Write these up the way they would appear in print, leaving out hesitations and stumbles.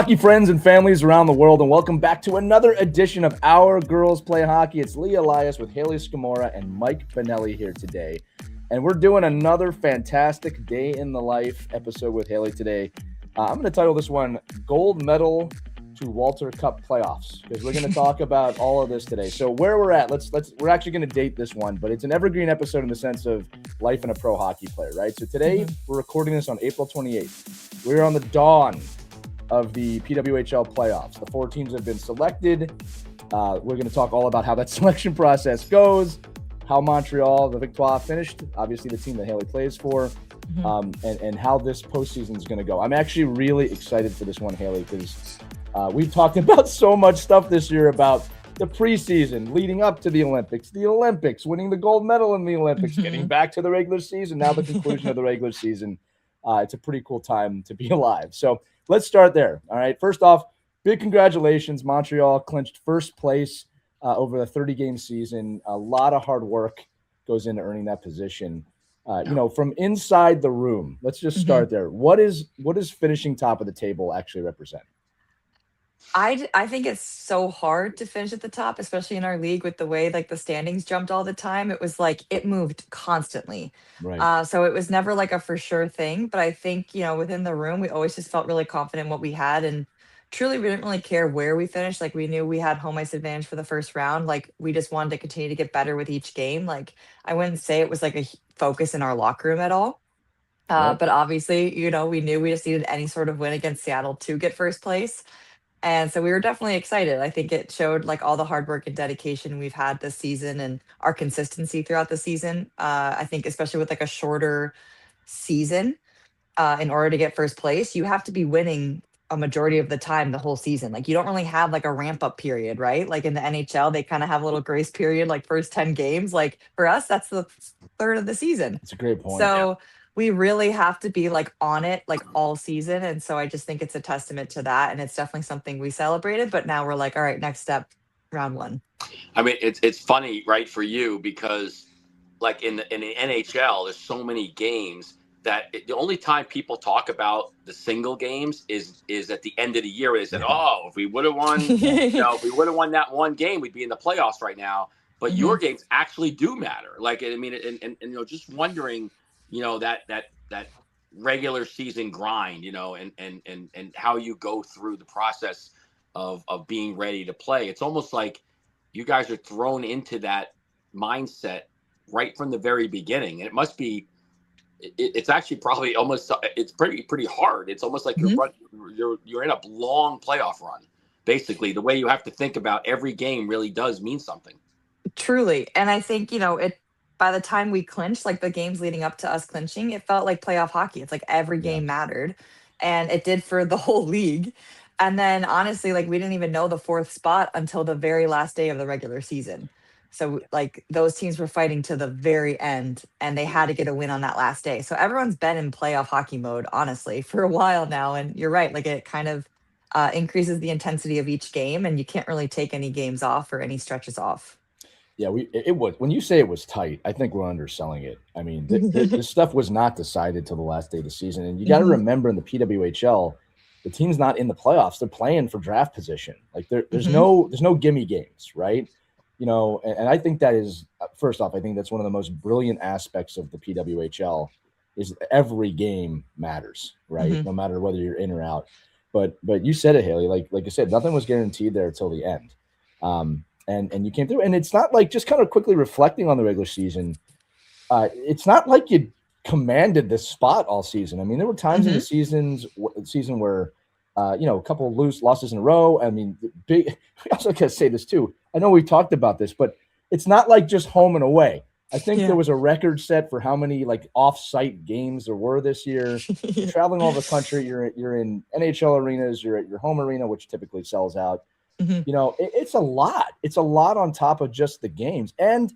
hockey friends and families around the world, and welcome back to another edition of Our Girls Play Hockey. It's Lee Elias with Haley Scamurra and Mike Benelli here today. And we're doing another fantastic day in the life episode with Haley today. I'm going to title this one Gold Medal to Walter Cup Playoffs, because we're going to talk about all of this today. So where we're at, we're actually going to date this one, but it's an evergreen episode in the sense of life in a pro hockey player, right? So today we're recording this on April 28th. We're on the dawn of the PWHL playoffs. The 4 teams have been selected. We're going to talk all about how that selection process goes, how Montreal, the Victoire, finished, obviously the team that Haley plays for, and how this postseason is going to go. I'm actually really excited for this one, Haley, because we've talked about so much stuff this year about the preseason leading up to the Olympics, winning the gold medal in the Olympics, getting back to the regular season, now the conclusion of the regular season. It's a pretty cool time to be alive. So let's start there. All right. First off, big congratulations. Montreal clinched first place over the 30-game season. A lot of hard work goes into earning that position. From inside the room, let's just start there. What is finishing top of the table actually represent? I think it's so hard to finish at the top, especially in our league with the way like the standings jumped all the time. It was like it moved constantly. Right. So it was never like a for sure thing. But I think, within the room, we always just felt really confident in what we had. And truly, we didn't really care where we finished. Like we knew we had home ice advantage for the first round. Like we just wanted to continue to get better with each game. Like I wouldn't say it was like a focus in our locker room at all. Yep. But obviously, we knew we just needed any sort of win against Seattle to get first place. And so we were definitely excited. I think it showed like all the hard work and dedication we've had this season and our consistency throughout the season. I think especially with like a shorter season, in order to get first place, you have to be winning a majority of the time the whole season. Like you don't really have like a ramp up period, right? Like in the NHL, they kind of have a little grace period, like first 10 games. Like for us, that's the third of the season. That's a great point. So we really have to be like on it like all season. And so I just think it's a testament to that. And it's definitely something we celebrated. But now we're like, all right, next step, round one. I mean, it's funny, right, for you because like in the NHL, there's so many games that the only time people talk about the single games is at the end of the year. Where they said, "Oh, if we would have won, if we would have won that one game, we'd be in the playoffs right now." But your games actually do matter. Like, I mean, and just wondering, that regular season grind, and how you go through the process of being ready to play. It's almost like you guys are thrown into that mindset right from the very beginning. And it must be, it's actually probably almost, it's pretty hard. It's almost like you're in a long playoff run. Basically, the way you have to think about every game really does mean something. Truly. And I think, by the time we clinched, like the games leading up to us clinching, it felt like playoff hockey. It's like every game mattered. And it did for the whole league. And then honestly, like we didn't even know the 4th spot until the very last day of the regular season. So like those teams were fighting to the very end and they had to get a win on that last day. So everyone's been in playoff hockey mode, honestly, for a while now. And you're right, like it kind of increases the intensity of each game and you can't really take any games off or any stretches off. Yeah, it was, when you say it was tight, I think we're underselling it. I mean, this stuff was not decided till the last day of the season. And you got to remember in the PWHL, the team's not in the playoffs. They're playing for draft position. Like there's no gimme games, right? And I think that is, first off, I think that's one of the most brilliant aspects of the PWHL is every game matters, right? No matter whether you're in or out. But you said it, Haley, like I said, nothing was guaranteed there till the end. And you came through, and it's not like, just kind of quickly reflecting on the regular season, it's not like you commanded this spot all season. I mean, there were times in the season where, a couple of losses in a row. I mean, we also gotta say this too. I know we talked about this, but it's not like just home and away. I think there was a record set for how many like off-site games there were this year. You're traveling all over the country. You're in NHL arenas. You're at your home arena, which typically sells out. It's a lot. It's a lot on top of just the games. And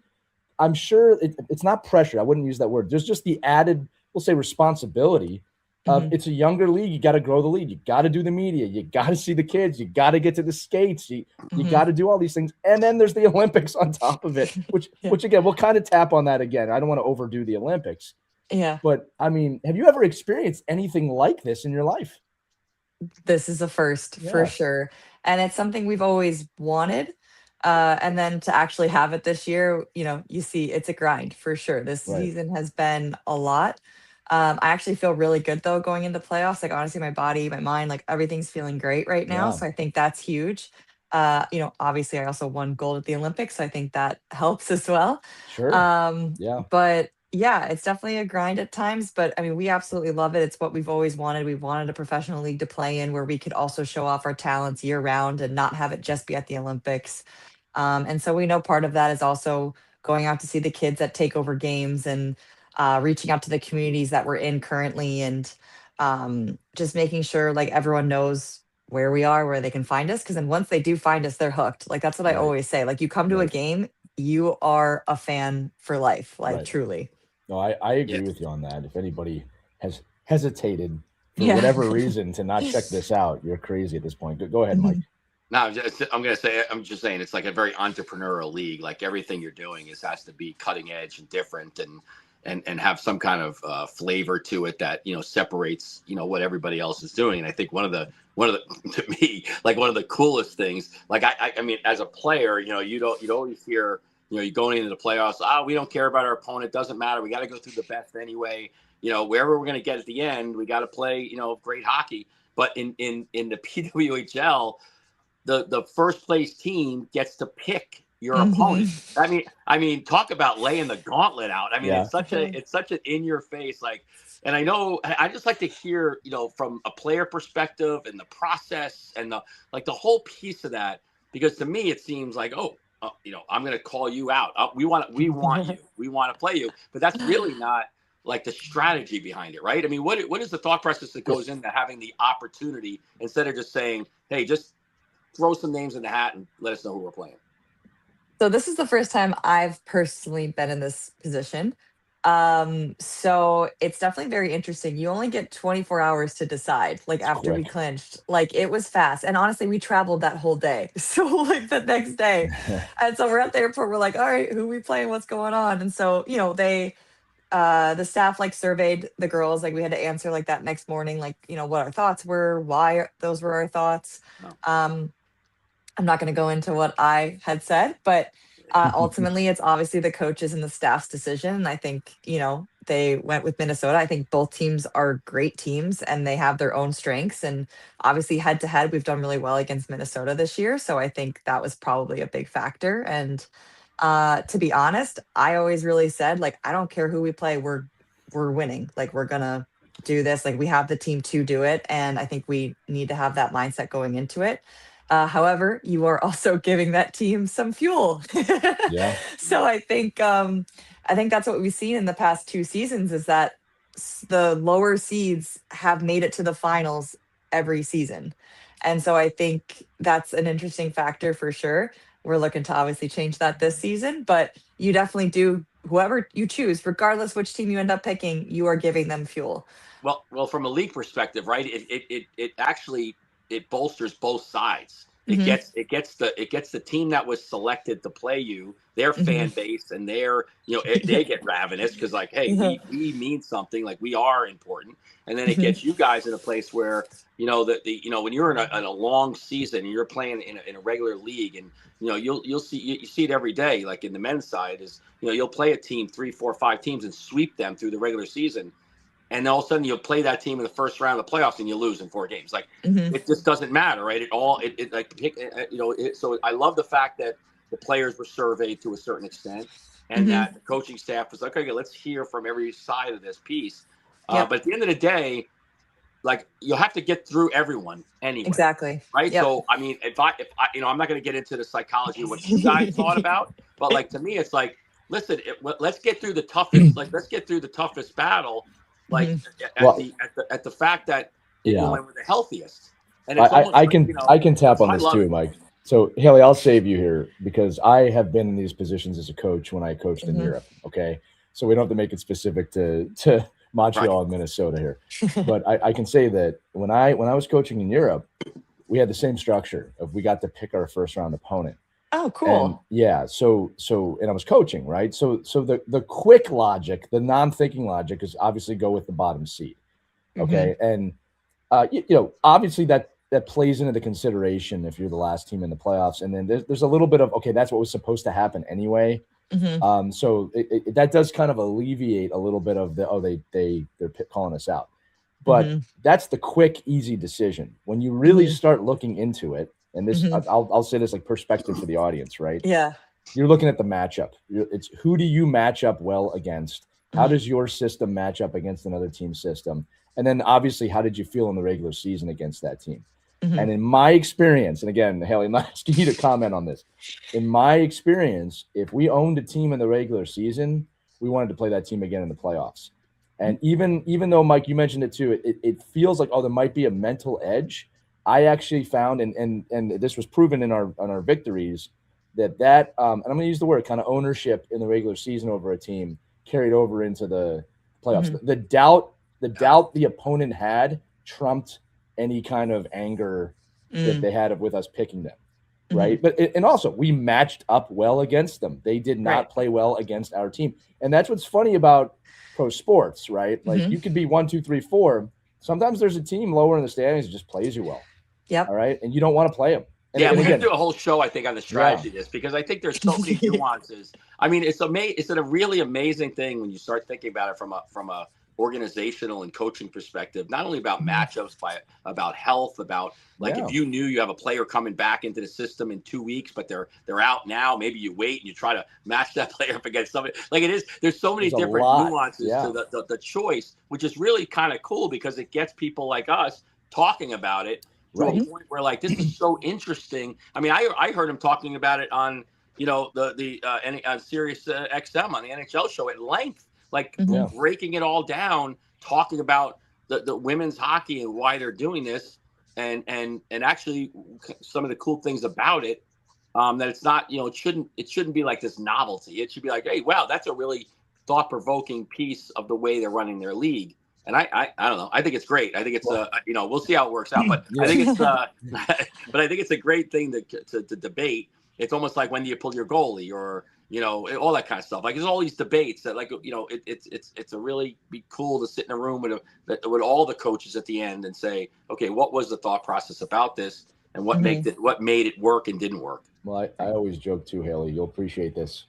I'm sure it's not pressure. I wouldn't use that word. There's just the added, we'll say, responsibility of it's a younger league. You got to grow the league. You got to do the media. You got to see the kids. You got to get to the skates. You got to do all these things. And then there's the Olympics on top of it, which again, we'll kind of tap on that again. I don't want to overdo the Olympics. Yeah. But I mean, have you ever experienced anything like this in your life? This is a first for sure. And it's something we've always wanted. And then to actually have it this year, you see it's a grind for sure. This season has been a lot. I actually feel really good though going into playoffs. Like honestly, my body, my mind, like everything's feeling great right now. So I think that's huge. Obviously I also won gold at the Olympics. So I think that helps as well. Sure. But yeah, it's definitely a grind at times, but I mean, we absolutely love it. It's what we've always wanted. We've wanted a professional league to play in where we could also show off our talents year round and not have it just be at the Olympics. And so we know part of that is also going out to see the kids that take over games and reaching out to the communities that we're in currently and just making sure like everyone knows where we are, where they can find us. Cause then once they do find us, they're hooked. Like that's what I always say. Like you come to a game, you are a fan for life, like truly. No, I agree with you on that. If anybody has hesitated for whatever reason to not check this out, you're crazy at this point. Go ahead, Mike. No, I'm just saying it's like a very entrepreneurial league. Like everything you're doing has to be cutting edge and different and have some kind of flavor to it that, separates, what everybody else is doing. And I think one of the to me, like one of the coolest things, like I mean, as a player, you'd always hear, you're going into the playoffs. We don't care about our opponent. Doesn't matter. We got to go through the best anyway. Wherever we're going to get at the end, we got to play, great hockey. But in the PWHL, the first place team gets to pick your opponent. I mean, talk about laying the gauntlet out. I mean, it's such an in your face, like, and I know I just like to hear, from a player perspective and the process and the whole piece of that, because to me, it seems like, I'm going to call you out. We want you. We want to play you. But that's really not like the strategy behind it, right? I mean, what is the thought process that goes into having the opportunity instead of just saying, hey, just throw some names in the hat and let us know who we're playing? So this is the first time I've personally been in this position. So it's definitely very interesting. You only get 24 hours to decide, like after we clinched, like it was fast. And honestly, we traveled that whole day. So like the next day. And so we're at the airport, we're like, all right, who are we playing? What's going on? And so, the staff like surveyed the girls, like we had to answer like that next morning, like, what our thoughts were, why those were our thoughts. I'm not going to go into what I had said, but ultimately it's obviously the coaches and the staff's decision. And I think, they went with Minnesota. I think both teams are great teams and they have their own strengths. And obviously head to head, we've done really well against Minnesota this year. So I think that was probably a big factor. And to be honest, I always really said, like, I don't care who we play. We're winning. Like, we're going to do this. Like, we have the team to do it. And I think we need to have that mindset going into it. However, you are also giving that team some fuel. So I think that's what we've seen in the past 2 seasons is that the lower seeds have made it to the finals every season. And so I think that's an interesting factor for sure. We're looking to obviously change that this season, but you definitely do, whoever you choose, regardless which team you end up picking, you are giving them fuel. Well, from a league perspective, right? It actually bolsters both sides. It gets the team that was selected to play you, their fan base, and they get ravenous because like, hey, we mean something, like we are important, and then it gets you guys in a place where when you're in a long season and you're playing in a regular league, and you see it every day. Like in the men's side is you'll play a team 3, 4, 5 teams and sweep them through the regular season. And all of a sudden you'll play that team in the first round of the playoffs and you lose in 4 games. Like it just doesn't matter, right? So I love the fact that the players were surveyed to a certain extent and that the coaching staff was like, okay, let's hear from every side of this piece. But at the end of the day, like you'll have to get through everyone anyway. Exactly. Right. Yep. So, I mean, if I, I'm not going to get into the psychology of what you guys thought about, but like, to me, it's like, listen, let's get through the toughest, let's get through the toughest battle. Like at the fact that we're the healthiest, and it's I can tap on this too, Mike. So Haley, I'll save you here because I have been in these positions as a coach when I coached in Europe. Okay, so we don't have to make it specific to Montreal and Minnesota here, but I can say that when I was coaching in Europe, we had the same structure of we got to pick our first round opponent. Oh, cool. And and I was coaching, right? So the quick logic, the non-thinking logic is obviously go with the bottom seed. Okay. And Obviously that plays into the consideration if you're the last team in the playoffs, and then there's a little bit of, okay, that's what was supposed to happen anyway. So that does kind of alleviate a little bit of they're calling us out, but that's the quick, easy decision. When you really start looking into it, and this, I'll say this like perspective for the audience, right? Yeah. You're looking at the matchup. It's who do you match up well against? How does your system match up against another team's system? And then obviously, how did you feel in the regular season against that team? And in my experience, and again, Haley, I'm not asking you to comment on this. In my experience, if we owned a team in the regular season, we wanted to play that team again in the playoffs. And even though, Mike, you mentioned it too, it feels like, there might be a mental edge. I actually found, and this was proven in our victories, that and I'm going to use the word kind of ownership in the regular season over a team carried over into the playoffs. The doubt the opponent had trumped any kind of anger that they had with us picking them, right? But and also we matched up well against them. They did not play well against our team, and that's what's funny about pro sports, right? Like you could be 1, 2, 3, 4. Sometimes there's a team lower in the standings that just plays you well. Yep. All right, and you don't want to play them. And we're going to do a whole show, I think, on the strategy of this, because I think there's so many nuances. I mean, it's a really amazing thing when you start thinking about it from a organizational and coaching perspective, not only about matchups, about health, about if you knew you have a player coming back into the system in 2 weeks, but they're out now, maybe you wait and you try to match that player up against somebody. There's so many different nuances to the choice, which is really kind of cool because it gets people like us talking about it to a point where this is so interesting. I mean, I heard him talking about it on on Sirius XM on the NHL show at length. Breaking it all down, talking about the women's hockey and why they're doing this, and actually some of the cool things about it. That it's not, it shouldn't be like this novelty. It should be like, hey, wow, that's a really thought-provoking piece of the way they're running their league. And I don't know. I think it's great. I think it's we'll see how it works out. But I think it's but I think it's a great thing to debate. It's almost like when do you pull your goalie or all that kind of stuff. There's all these debates that it's a really be cool to sit in a room with all the coaches at the end and say, okay, what was the thought process about this and what made it work and didn't work. Well, I always joke too, Haley. You'll appreciate this.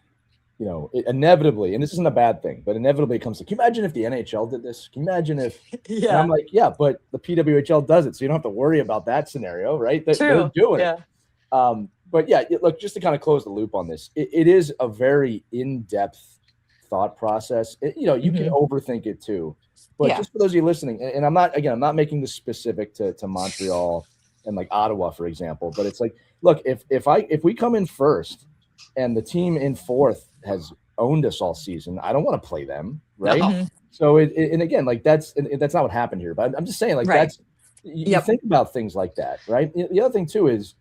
Inevitably, and this isn't a bad thing, but inevitably it comes to, can you imagine if the NHL did this? Can you imagine if, and I'm like, yeah, but the PWHL does it, so you don't have to worry about that scenario, right? They're doing it. But yeah, look, just to kind of close the loop on this, it is a very in-depth thought process. You can overthink it too, but just for those of you listening, and I'm not making this specific to Montreal and Ottawa, for example, but it's look, if we come in first and the team in fourth has owned us all season, I don't want to play them, right? So and again, that's not what happened here, but I'm just saying, that's you think about things like that, right? The other thing too is,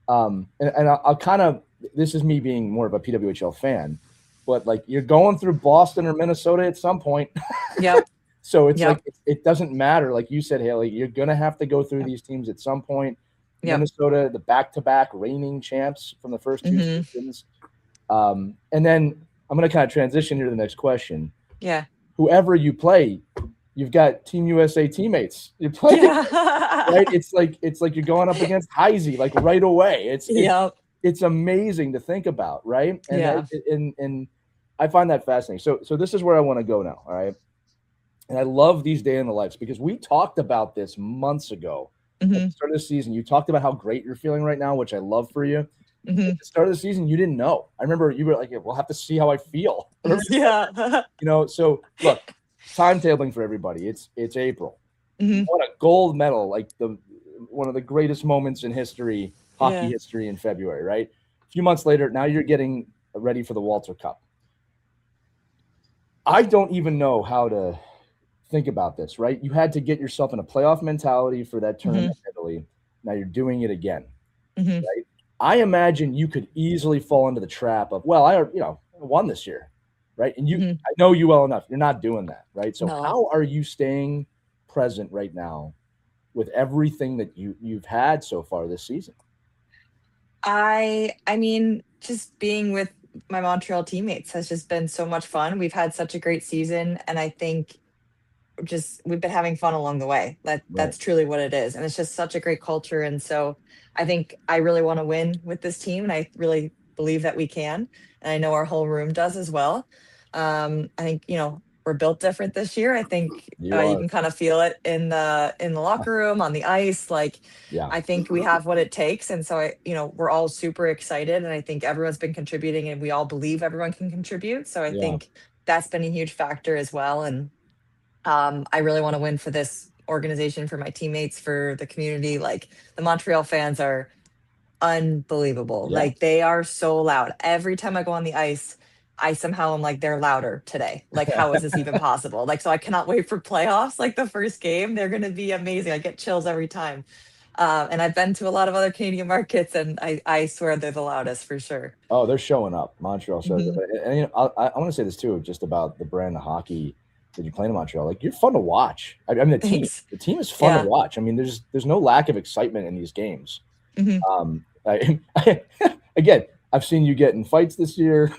and I'll kind of, this is me being more of a PWHL fan, but you're going through Boston or Minnesota at some point. So it's it doesn't matter. Like you said, Haley, you're gonna have to go through these teams at some point. Minnesota, the back-to-back reigning champs from the first two seasons. And then I'm going to kind of transition here to the next question. Yeah. Whoever you play, you've got Team USA teammates. You play, right? It's like you're going up against Heisey right away. It's amazing to think about, right? And and I find that fascinating. So this is where I want to go now, all right? And I love these day in the lives because we talked about this months ago. At the start of the season, you talked about how great you're feeling right now, which I love for you. At the start of the season, you didn't know. I remember you were like, we'll have to see how I feel. So look, timetabling for everybody. It's April. What a gold medal, one of the greatest moments in history, hockey history in February, right? A few months later, now you're getting ready for the Walter Cup. I don't even know how to think about this, right? You had to get yourself in a playoff mentality for that tournament in Italy. Now you're doing it again, right? I imagine you could easily fall into the trap of, well, I won this year, right? And I know you well enough. You're not doing that, right? So how are you staying present right now with everything that you've had so far this season? I mean, just being with my Montreal teammates has just been so much fun. We've had such a great season, and I think we've been having fun along the way. Right. That's truly what it is. And it's just such a great culture. And so I think I really want to win with this team, and I really believe that we can. And I know our whole room does as well. I think, we're built different this year. I think You you are. can kind of feel it in the locker room, on the ice. Like, Yeah. I think we have what it takes. And so we're all super excited, and I think everyone's been contributing, and we all believe everyone can contribute. So I Yeah. think that's been a huge factor as well. And I really want to win for this organization, for my teammates, for the community. Like, the Montreal fans are unbelievable. Yeah. Like, they are so loud. Every time I go on the ice, I somehow am like, they're louder today. Like, how is this even possible? Like, so I cannot wait for playoffs. Like, the first game, they're going to be amazing. I get chills every time. And I've been to a lot of other Canadian markets, and I swear they're the loudest for sure. Oh, they're showing up. Montreal shows Mhm. up. And I want to say this too, just about the brand of hockey that you play in Montreal. Like, you're fun to watch. I mean, Thanks. the team is fun Yeah. to watch. I mean, there's no lack of excitement in these games. Mhm. Again, I've seen you get in fights this year.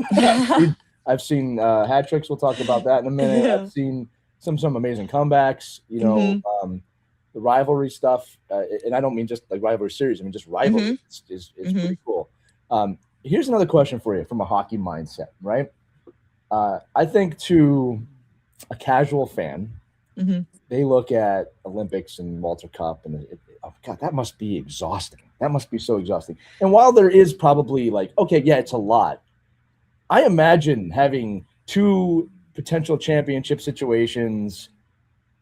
I've seen hat tricks. We'll talk about that in a minute. I've Yeah. seen some amazing comebacks. Mhm. The rivalry stuff, and I don't mean just like rivalry series. I mean just rivalry Mhm. is Mhm. pretty cool. Here's another question for you from a hockey mindset, right? I think to a casual fan, Mhm. they look at Olympics and Walter Cup, and oh God, that must be exhausting. That must be so exhausting. And while there is probably like, okay, yeah, it's a lot. I imagine having two potential championship situations,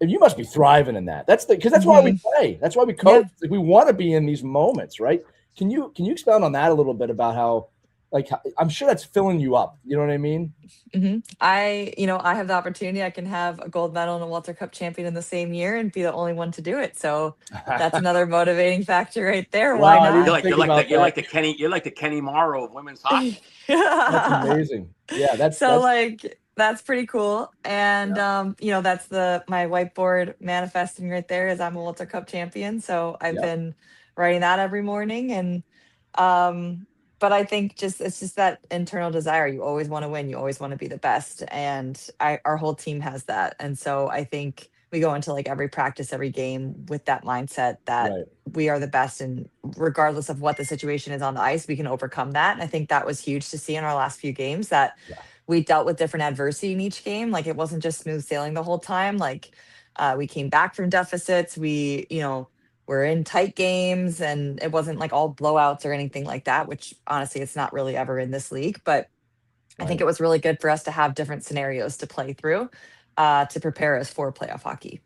and you must be thriving in that. Because that's why we Mhm. play. That's why we coach. Yeah. Like, we want to be in these moments, right? Can you expound on that a little bit about how, like, I'm sure that's filling you up. You know what I mean? I have the opportunity. I can have a gold medal and a Walter Cup champion in the same year and be the only one to do it. So that's another motivating factor right there. Why Wow, I didn't You're not? like think about you're that. like the Kenny Morrow of women's hockey. That's amazing. Yeah, So, like, that's pretty cool. And yeah, that's my whiteboard manifesting right there, is I'm a Walter Cup champion. So I've yeah, been writing that every morning. And um but I think it's just that internal desire. You always want to win, you always want to be the best. And our whole team has that. And so I think we go into like every practice, every game with that mindset that right, we are the best, and regardless of what the situation is on the ice, we can overcome that. And I think that was huge to see in our last few games, that yeah, we dealt with different adversity in each game. Like, it wasn't just smooth sailing the whole time. Like, we came back from deficits. We're in tight games, and it wasn't like all blowouts or anything like that, which honestly, it's not really ever in this league. But I think right. it was really good for us to have different scenarios to play through, to prepare us for playoff hockey.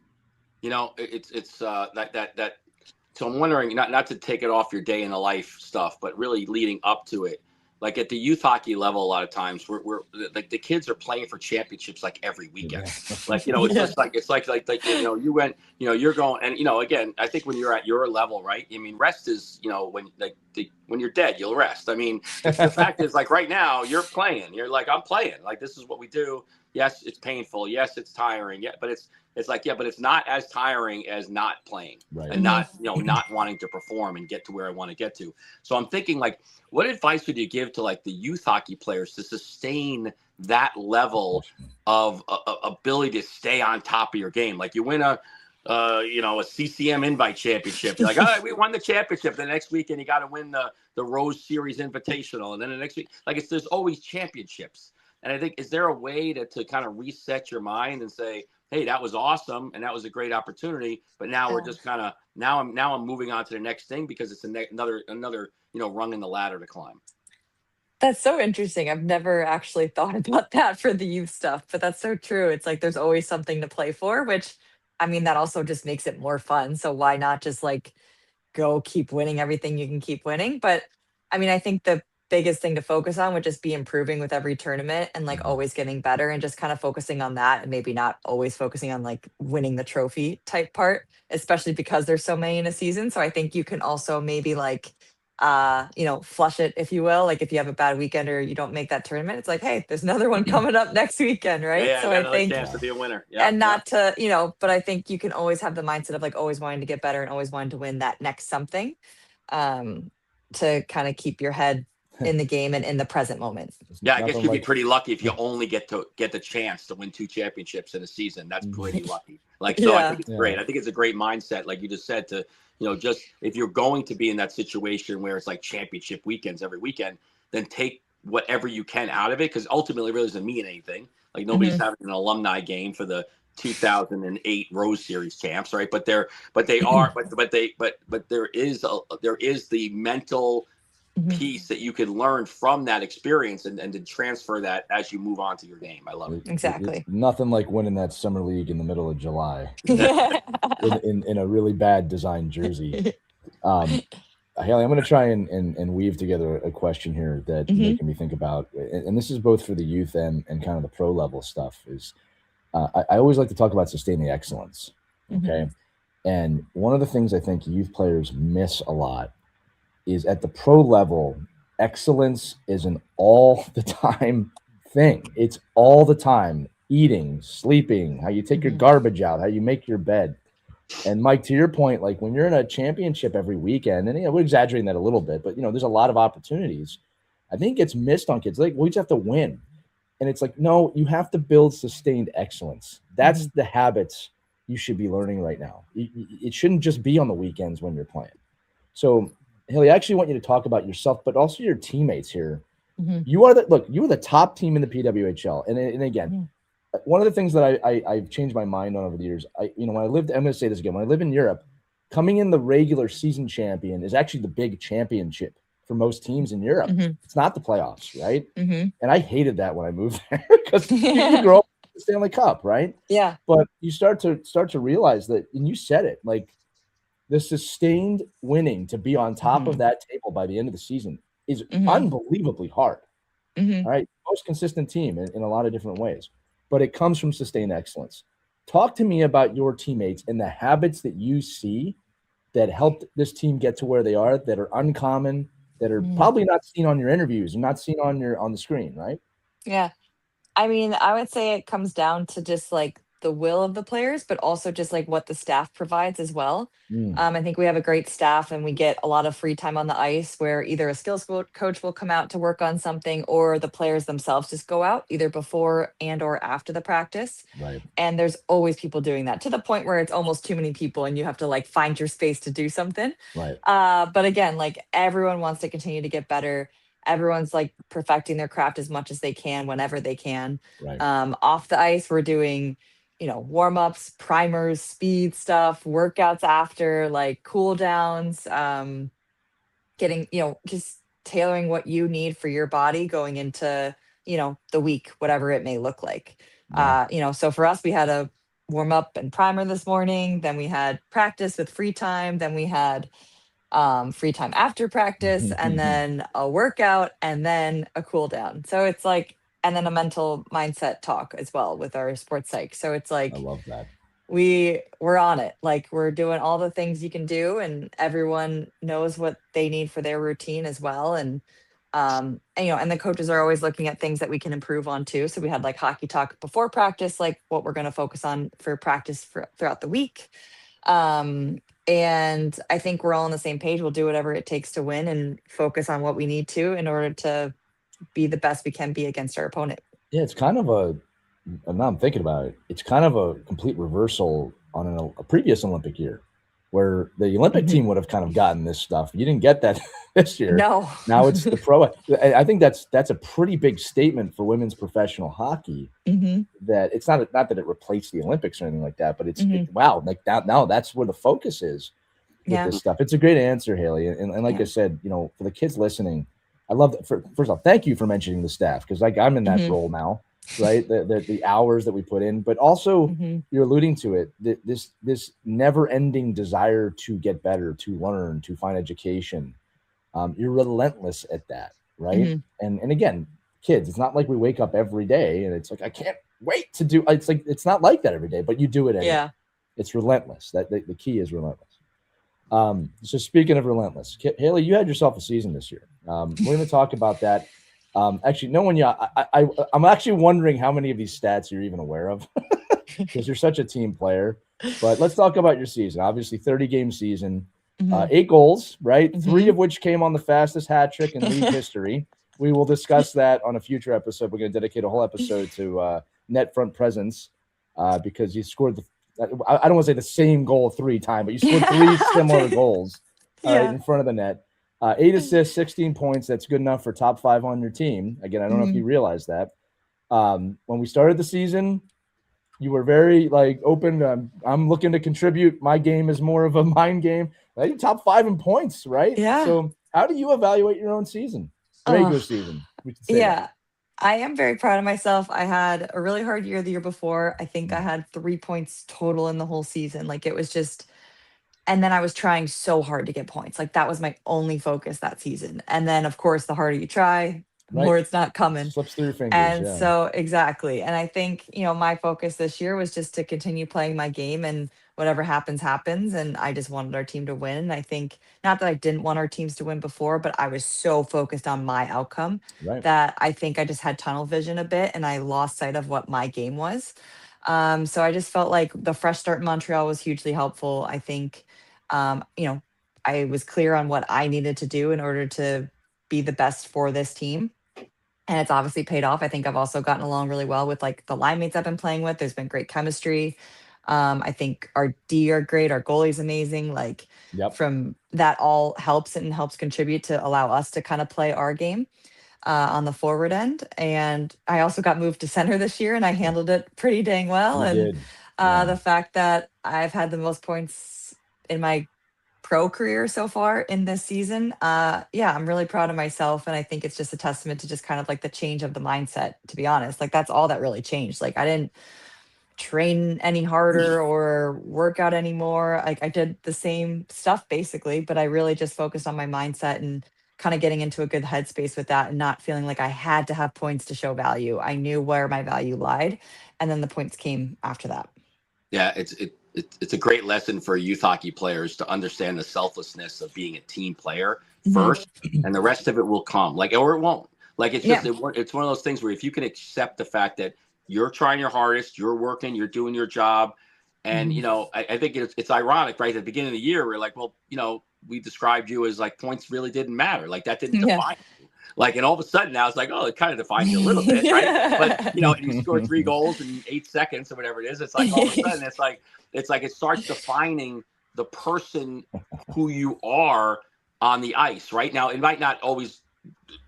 It's that. So I'm wondering, not to take it off your day in the life stuff, but really leading up to it. Like at the youth hockey level, a lot of times we're like the kids are playing for championships like every weekend. Yeah. Like it's Yeah. just like you went, you're going, and again, I think when you're at your level, right? I mean, rest is when you're dead, you'll rest. I mean, the fact is, like, right now you're playing. You're like, I'm playing. Like, this is what we do. Yes, it's painful. Yes, it's tiring. Yeah, but it's like, yeah, but it's not as tiring as not playing Right. and Mhm. not wanting to perform and get to where I want to get to. So I'm thinking, like, what advice would you give to like the youth hockey players to sustain that level of ability to stay on top of your game? Like, you win a CCM invite championship. You're like, all right, we won the championship. The next weekend, you got to win the Rose Series Invitational, and then the next week, like, there's always championships. And I think, is there a way to kind of reset your mind and say, hey, that was awesome and that was a great opportunity, but now we're just kind of I'm moving on to the next thing because it's another rung in the ladder to climb. That's so interesting. I've never actually thought about that for the youth stuff, but that's so true. It's like there's always something to play for, which, I mean, that also just makes it more fun. So why not just like go keep winning everything you can keep winning? But I mean, I think the biggest thing to focus on would just be improving with every tournament, and like Mhm. always getting better, and just kind of focusing on that, and maybe not always focusing on like winning the trophy type part, especially because there's so many in a season. So I think you can also maybe like flush it, if you will. Like, if you have a bad weekend or you don't make that tournament, it's like, hey, there's another one coming up next weekend, right? Yeah, I So got I another think, chance to be a winner. Yeah, and yeah. not to, but I think you can always have the mindset of like always wanting to get better and always wanting to win that next something, um, to kind of keep your head in the game and in the present moment. Yeah, I guess you'd be pretty lucky if you only get the chance to win 2 championships in a season. That's pretty lucky. Like, so I think it's great. I think it's a great mindset, like you just said, to, just if you're going to be in that situation where it's like championship weekends every weekend, then take whatever you can out of it, because ultimately it really doesn't mean anything. Like, nobody's having an alumni game for the 2008 Rose Series champs, right? But there is the mental piece that you can learn from that experience and to transfer that as you move on to your game. I love it. Exactly. It's nothing like winning that summer league in the middle of July in a really bad design jersey. Haley, I'm going to try and weave together a question here that making me think about, and this is both for the youth and kind of the pro level stuff, is I always like to talk about sustaining excellence. Okay. And one of the things I think youth players miss a lot is at the pro level, excellence is an all the time thing. It's all the time: eating, sleeping, how you take your garbage out, how you make your bed. And Mike, to your point, like when you're in a championship every weekend, and we're exaggerating that a little bit, but there's a lot of opportunities. I think it gets missed on kids. Like, we just have to win. And it's like, no, you have to build sustained excellence. That's the habits you should be learning right now. It shouldn't just be on the weekends when you're playing. So, Haley, I actually want you to talk about yourself, but also your teammates here. You are the top team in the PWHL. And again, one of the things that I've changed my mind on over the years, when I lived, I'm going to say this again, when I live in Europe, coming in the regular season champion is actually the big championship for most teams in Europe. It's not the playoffs, right? And I hated that when I moved there, because you grow up with the Stanley Cup, right? Yeah. But you start to realize that, and you said it, like, the sustained winning to be on top of that table by the end of the season is unbelievably hard. All right. Most consistent team in a lot of different ways, but it comes from sustained excellence. Talk to me about your teammates and the habits that you see that helped this team get to where they are, that are uncommon, that are probably not seen on your interviews and not seen on the screen, right? Yeah. I mean, I would say it comes down to just like the will of the players, but also just like what the staff provides as well. I think we have a great staff, and we get a lot of free time on the ice where either a skills coach will come out to work on something, or the players themselves just go out either before and or after the practice. Right. And there's always people doing that, to the point where it's almost too many people and you have to like find your space to do something. Right. But again, like, everyone wants to continue to get better. Everyone's like perfecting their craft as much as they can whenever they can. Right. Off the ice, we're doing warm-ups, primers, speed stuff, workouts after, like cool downs, getting, just tailoring what you need for your body going into, the week, whatever it may look like. So for us, we had a warm up and primer this morning, then we had practice with free time, then we had free time after practice, and then a workout, and then a cool down. So it's like, and then a mental mindset talk as well with our sports psych. So it's like, I love that. We're on it. Like, we're doing all the things you can do, and everyone knows what they need for their routine as well. And the coaches are always looking at things that we can improve on too. So we had like hockey talk before practice, like what we're going to focus on for practice throughout the week. And I think we're all on the same page. We'll do whatever it takes to win and focus on what we need to in order to be the best we can be against our opponent. Yeah, it's kind of now I'm thinking about it, it's kind of a complete reversal on a previous Olympic year, where the Olympic team would have kind of gotten this stuff. You didn't get that this year. No. Now it's the pro. I think that's a pretty big statement for women's professional hockey, that it's not that it replaced the Olympics or anything like that, but it's wow, like that now that's where the focus is with this stuff. It's a great answer, Haley. And like I said, for the kids listening, I love that. First of all, thank you for mentioning the staff, because like I'm in that role now, right? The hours that we put in, but also you're alluding to it, this never-ending desire to get better, to learn, to find education. You're relentless at that, right? And again, kids, it's not like we wake up every day and it's like, I can't wait to do. It's like, it's not like that every day, but you do it anyway. Yeah, it's relentless. That the key is relentless. So speaking of relentless, Haley, you had yourself a season this year. We're going to talk about that. Actually, I'm actually wondering how many of these stats you're even aware of, because you're such a team player. But let's talk about your season. Obviously, 30-game season. Mhm. 8 goals, right? Mhm. 3 of which came on the fastest hat trick in league history. We will discuss that on a future episode. We're going to dedicate a whole episode to net front presence because you scored I don't want to say the same goal 3 times, but you scored 3 similar goals, all right, in front of the net. 8 assists, 16 points. That's good enough for top 5 on your team. Again, I don't know if you realize that. When we started the season, you were very open. I'm looking to contribute. My game is more of a mind game. You're top 5 in points, right? Yeah. So how do you evaluate your own season, regular season? We can say that. I am very proud of myself. I had a really hard year the year before. I think I had 3 points total in the whole season. Like it was just, and then I was trying so hard to get points. Like that was my only focus that season. And then of course, the harder you try, the more it's not coming. Slips through your fingers. And yeah. so exactly. And I think, my focus this year was just to continue playing my game and whatever happens, happens. And I just wanted our team to win. And I think not that I didn't want our teams to win before, but I was so focused on my outcome that I think I just had tunnel vision a bit and I lost sight of what my game was. So I just felt like the fresh start in Montreal was hugely helpful. I think, I was clear on what I needed to do in order to be the best for this team. And it's obviously paid off. I think I've also gotten along really well with like the line mates I've been playing with. There's been great chemistry. I think our D are great. Our goalie's amazing. Like from that all helps and helps contribute to allow us to kind of play our game on the forward end. And I also got moved to center this year and I handled it pretty dang well. The fact that I've had the most points in my pro career so far in this season. I'm really proud of myself. And I think it's just a testament to just kind of like the change of the mindset, to be honest. Like that's all that really changed. Like I didn't train any harder or work out anymore. Like I did the same stuff basically, but I really just focused on my mindset and kind of getting into a good headspace with that and not feeling like I had to have points to show value. I knew where my value lied. And then the points came after that. Yeah, it's a great lesson for youth hockey players to understand the selflessness of being a team player first, and the rest of it will come. Or it won't. It's just it's one of those things where if you can accept the fact that you're trying your hardest, you're working, you're doing your job, and I think it's ironic, right? At the beginning of the year, we're like, well, we described you as like points really didn't matter, like that didn't define you. And all of a sudden now it's like, oh, it kind of defines you a little bit, right? But and you score 3 goals in 8 seconds or whatever it is. It's like all of a sudden it's like it starts defining the person who you are on the ice. Right now, it might not always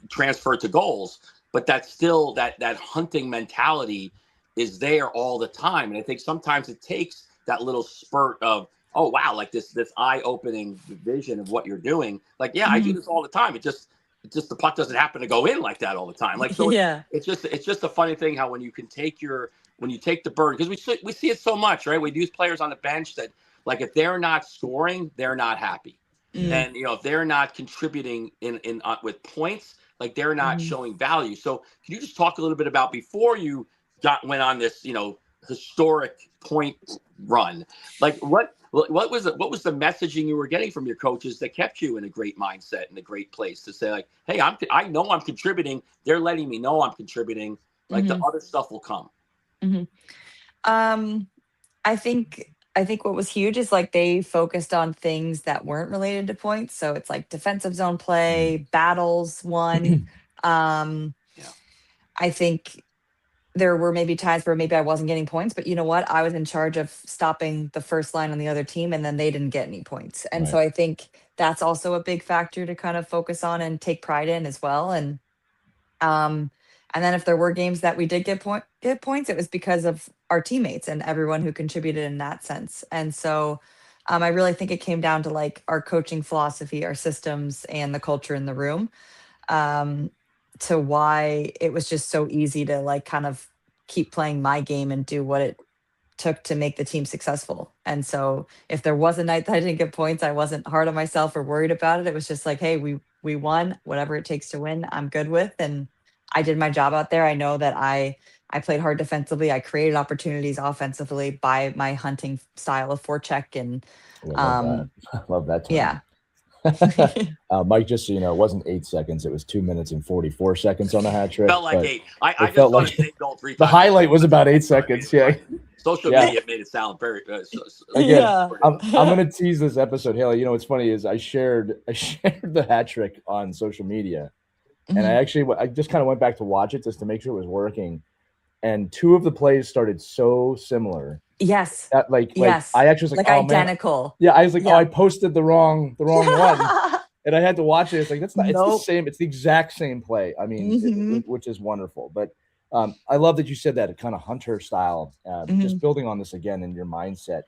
transfer to goals, but that's still that hunting mentality is there all the time. And I think sometimes it takes that little spurt of, oh wow, like this eye-opening vision of what you're doing. Like, I do this all the time. It just the puck doesn't happen to go in like that all the time. Like, so it's just a funny thing how when you take the burden, because we see it so much, right? We use players on the bench that, like, if they're not scoring, they're not happy. And if they're not contributing in with points, like they're not showing value. So can you just talk a little bit about before you went on this historic point run, like what was the messaging you were getting from your coaches that kept you in a great mindset and a great place to say, like, hey, I know I'm contributing, they're letting me know I'm contributing, like the other stuff will come. I think what was huge is like they focused on things that weren't related to points. So it's like defensive zone play, battles won. I think there were maybe times where maybe I wasn't getting points, but you know what? I was in charge of stopping the first line on the other team and then they didn't get any points. And so I think that's also a big factor to kind of focus on and take pride in as well. And then if there were games that we did get points, it was because of our teammates and everyone who contributed in that sense. And so I really think it came down to like our coaching philosophy, our systems, and the culture in the room, to why it was just so easy to like kind of keep playing my game and do what it took to make the team successful. And so if there was a night that I didn't get points, I wasn't hard on myself or worried about it. It was just like, hey, we won, whatever it takes to win, I'm good with. And I did my job out there. I know that I played hard defensively. I created opportunities offensively by my hunting style of forecheck. And I love that term. Yeah. Mike, just so you know, it wasn't 8 seconds. It was 2 minutes and 44 seconds on the hat trick. Felt like 8. I just felt saw like the same goal 3 times. The highlight was about 8 seconds. Yeah. Social Yeah. media made it sound very Again, Yeah. I'm gonna tease this episode, Haley. You know what's funny is I shared the hat trick on social media, and I just kind of went back to watch it just to make sure it was working. And two of the plays started so similar Yes. that like Yes. I actually was like, Like oh man, identical. yeah, I was like, oh, I Yep. posted the wrong one, and I had to watch it. It's like that's not. It's the Nope. same. It's the exact same play. I mean, Mhm. which is wonderful. But I love that you said that kind of hunter style. Just Mhm. building on this again in your mindset.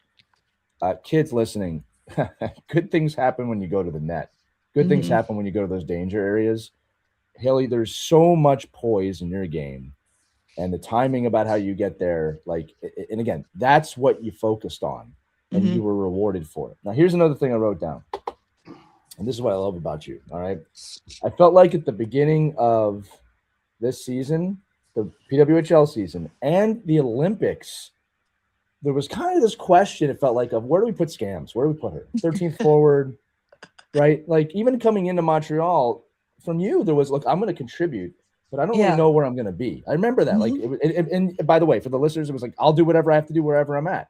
Kids listening, good things happen when you go to the net. Good things Mhm. happen when you go to those danger areas. Haley, there's so much poise in your game and the timing about how you get there. Like, and again, that's what you focused on and you Mhm. were rewarded for it. Now, here's another thing I wrote down. And this is what I love about you. All right. I felt like at the beginning of this season, the PWHL season, and the Olympics, there was kind of this question, it felt like, of where do we put Scams? Where do we put her? 13th forward, right? Like, even coming into Montreal, from you, there was, look, I'm going to contribute, but I don't really Yeah. know where I'm going to be. I remember that. Like, Mhm. and by the way, for the listeners, it was like, I'll do whatever I have to do wherever I'm at.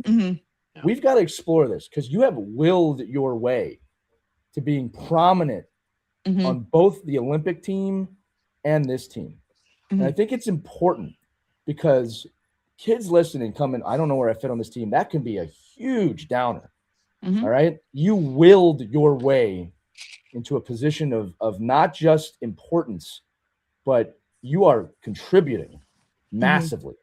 Mhm. Yeah. We've got to explore this because you have willed your way to being prominent Mhm. on both the Olympic team and this team. And I Mhm. think it's important because kids listening coming, I don't know where I fit on this team. That can be a huge downer. All Mhm. right. You willed your way into a position of not just importance, but you are contributing Mhm. massively.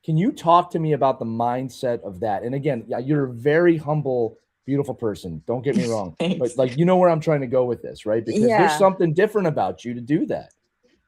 Can you talk to me about the mindset of that? And again, yeah, you're a very humble, beautiful person. Don't get me wrong. But Thanks. like, you know where I'm trying to go with this, right? Because there's Yeah. something different about you to do that.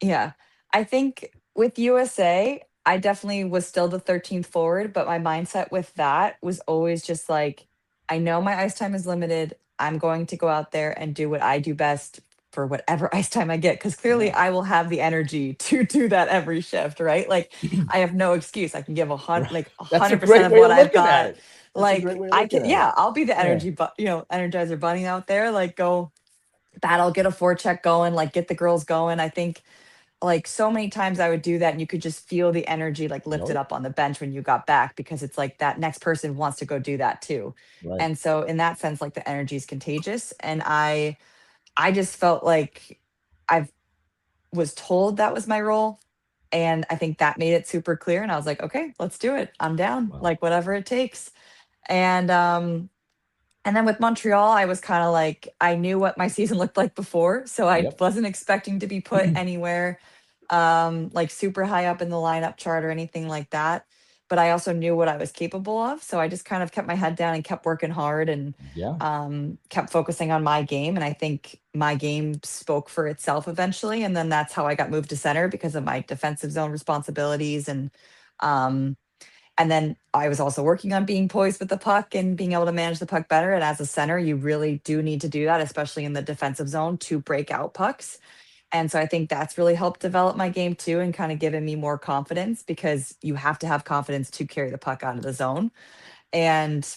Yeah. I think with USA, I definitely was still the 13th forward, but my mindset with that was always just like, I know my ice time is limited. I'm going to go out there and do what I do best for whatever ice time I get. Cause clearly Yeah. I will have the energy to do that every shift, right? Like I have no excuse. I can give Right. like a That's a hundred percent great of way what of I've looking at got. it. That's a great Like way of I looking can, at it. yeah, I'll be the Yeah. energy, but energizer bunny out there. Like go battle, get a forecheck going, like get the girls going. I think like so many times I would do that and you could just feel the energy like lifted Nope. up on the bench when you got back because it's like that next person wants to go do that too. Right. And so in that sense like the energy is contagious and I just felt like I was told that was my role and I think that made it super clear and I was like okay, let's do it. I'm down. Wow. Like whatever it takes. And and then with Montreal, I was kind of like, I knew what my season looked like before. So I Yep. wasn't expecting to be put anywhere like super high up in the lineup chart or anything like that. But I also knew what I was capable of. So I just kind of kept my head down and kept working hard and Yeah. kept focusing on my game. And I think my game spoke for itself eventually. And then that's how I got moved to center because of my defensive zone responsibilities um, and then I was also working on being poised with the puck and being able to manage the puck better. And as a center, you really do need to do that, especially in the defensive zone to break out pucks. And so I think that's really helped develop my game too and kind of given me more confidence because you have to have confidence to carry the puck out of the zone. And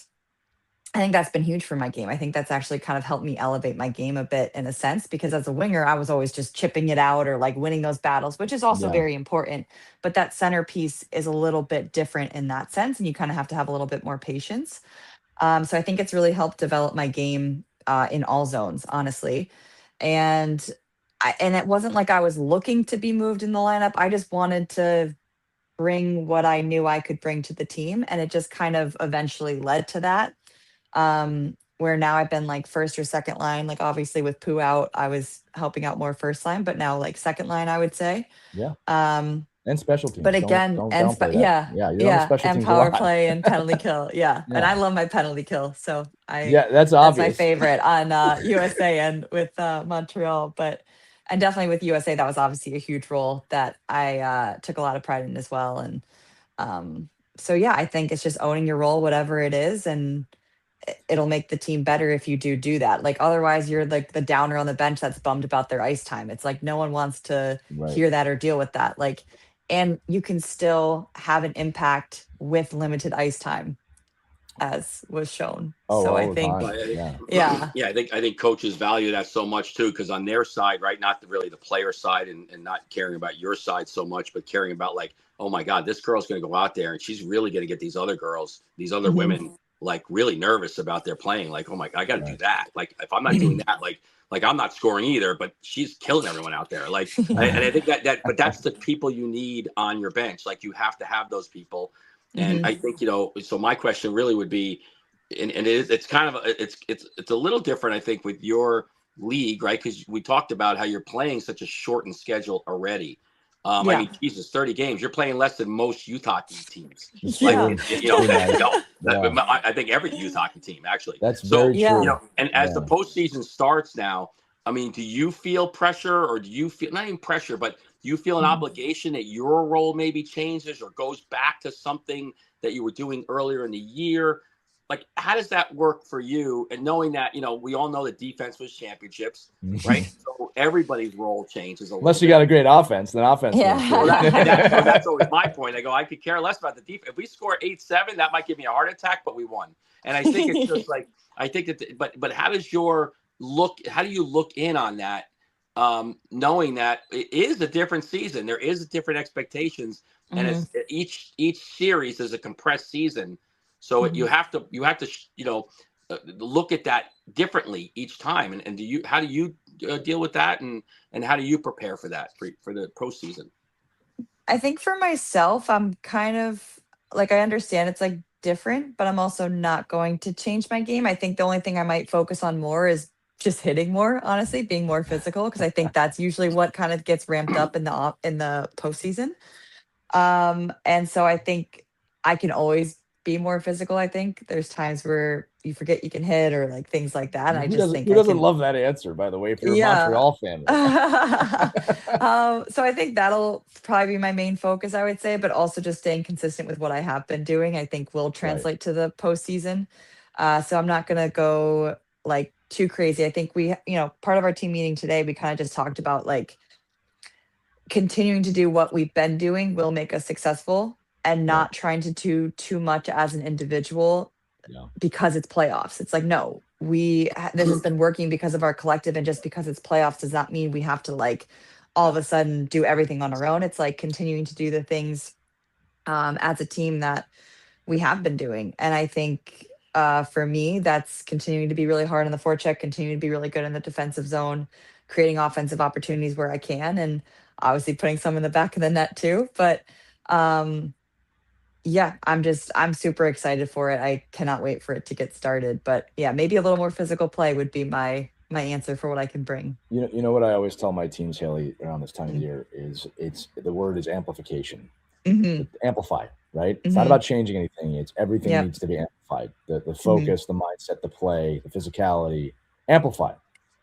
I think that's been huge for my game. I think that's actually kind of helped me elevate my game a bit in a sense because as a winger, I was always just chipping it out or like winning those battles, which is also Yeah. very important. But that centerpiece is a little bit different in that sense. And you kind of have to have a little bit more patience. So I think it's really helped develop my game in all zones, honestly. And and it wasn't like I was looking to be moved in the lineup. I just wanted to bring what I knew I could bring to the team. And it just kind of eventually led to that where now I've been like first or second line. Like obviously with Pooh out, I was helping out more first line, but now like second line, I would say. Yeah. Um, And special but teams. again, Don't and downplay that. yeah, Yeah, you're on the yeah, special and teams a power lot. play and penalty kill, yeah, and I Yeah. love my penalty kill, so I Yeah, that's that's my obvious. favorite on USA and with Montreal, but and definitely with USA, that was obviously a huge role that I took a lot of pride in as well, and um, so yeah, I think it's just owning your role, whatever it is, and it'll make the team better if you do that. Like otherwise you're like the downer on the bench that's bummed about their ice time. It's like no one wants to Right. hear that or deal with that. Like and you can still have an impact with limited ice time. as was shown. Oh, So I all the think, time. yeah. I think coaches value that so much too, because on their side, right, not really the player side and not caring about your side so much, but caring about like, oh my God, this girl's going to go out there and she's really going to get these other girls, these other women, like really nervous about their playing. Like, oh my God, I got to do that. Like, if I'm not doing that, like I'm not scoring either, but she's killing everyone out there. Like, and I think but that's the people you need on your bench. Like, you have to have those people. And I think, so my question really would be, and it's kind of it's a little different, I think, with your league, right? Because we talked about how you're playing such a shortened schedule already. I mean, Jesus, 30 games. You're playing less than most youth hockey teams. Like, I think every youth hockey team actually. That's very true. And as the postseason starts now, I mean, do you feel pressure, or do you feel, not even pressure, but do you feel an obligation that your role maybe changes or goes back to something that you were doing earlier in the year? Like, how does that work for you? And knowing that, we all know that defense was championships, right? So everybody's role changes a little Unless you got a great offense, then offense. Well, that's always my point. I go, I could care less about the defense. If we score 8-7, that might give me a heart attack, but we won. And I think it's just like, I think that, but how do you look in on that? Knowing that it is a different season, there is different expectations, and it's each series is a compressed season. So you have to look at that differently each time. And how do you deal with that, and how do you prepare for that for the postseason? I think for myself, I'm kind of like, I understand it's like different, but I'm also not going to change my game. I think the only thing I might focus on more is just hitting more, honestly, being more physical, because I think that's usually what kind of gets ramped up in the postseason. And so I think I can always be more physical. I think there's times where you forget you can hit, or like things like that. And I just think who doesn't love that answer, by the way, if you're a Montreal fan. So I think that'll probably be my main focus, I would say, but also just staying consistent with what I have been doing, I think will translate to the postseason. So I'm not gonna go like too crazy. I think we, part of our team meeting today, we kind of just talked about like continuing to do what we've been doing will make us successful, and not trying to do too much as an individual because it's playoffs. It's like, no, this has been working because of our collective, and just because it's playoffs does not mean we have to like all of a sudden do everything on our own. It's like continuing to do the things as a team that we have been doing. And I think for me, that's continuing to be really hard on the forecheck, continuing to be really good in the defensive zone, creating offensive opportunities where I can, and obviously putting some in the back of the net too. But yeah, I'm super excited for it. I cannot wait for it to get started. But yeah, maybe a little more physical play would be my answer for what I can bring. You know what I always tell my teams, Haley, around this time of year is the word is amplification. Amplify, right? It's not about changing anything. It's everything needs to be amplified. The focus, the mindset, the play, the physicality, amplify.